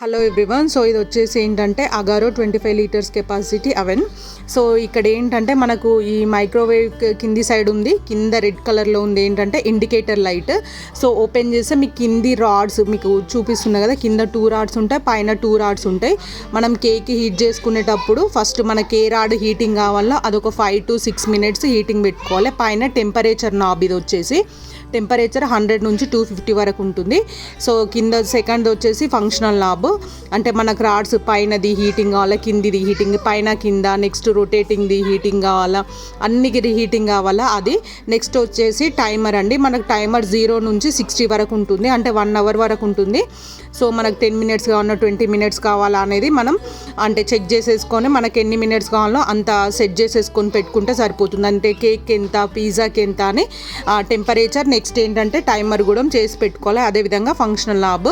Hello everyone. So ఇది వచ్చేసి ఏంటంటే Agaro 25 litres capacity oven. So ఇక్కడ ఏంటంటే మనకు ఈ మైక్రోవేవ్ కింది సైడ్ ఉంది, కింద రెడ్ కలర్లో ఉంది ఏంటంటే ఇండికేటర్ లైట్. సో ఓపెన్ చేస్తే మీకు కింది రాడ్స్ మీకు చూపిస్తుంది కదా, కింద 2 రాడ్స్ ఉంటాయి, పైన 2 రాడ్స్ ఉంటాయి. మనం కేక్ హీట్ చేసుకునేటప్పుడు ఫస్ట్ మనకి ఏ రాడ్ హీటింగ్ కావాలో అదొక 5 to 6 minutes హీటింగ్ పెట్టుకోవాలి. పైన టెంపరేచర్ నాబ్, ఇది వచ్చేసి టెంపరేచర్ 100 నుంచి 250 వరకు ఉంటుంది. సో కింద సెకండ్ వచ్చేసి ఫంక్షనల్ నాబ్, అంటే మనకు రాడ్స్ పైనది హీటింగ్ కావాలా, కిందిది హీటింగ్, పైన కింద, నెక్స్ట్ రొటేటింగ్ది హీటింగ్ కావాలా, అన్నికి హీటింగ్ కావాలా అది. నెక్స్ట్ వచ్చేసి టైమర్ అండి, మనకు టైమర్ 0 నుంచి 60 వరకు ఉంటుంది, అంటే 1 hour వరకు ఉంటుంది. సో మనకు 10 minutes కావాలా 20 minutes కావాలా అనేది మనం అంటే చెక్ చేసేసుకొని మనకు ఎన్ని మినిట్స్ కావాలో అంత సెట్ చేసేసుకొని పెట్టుకుంటే సరిపోతుంది. అంటే కేక్ ఎంత, పిజ్జాకి ఎంత అని టెంపరేచర్, నెక్స్ట్ ఏంటంటే టైమర్ కూడా చేసి పెట్టుకోవాలి. అదేవిధంగా ఫంక్షనల్ నాబ్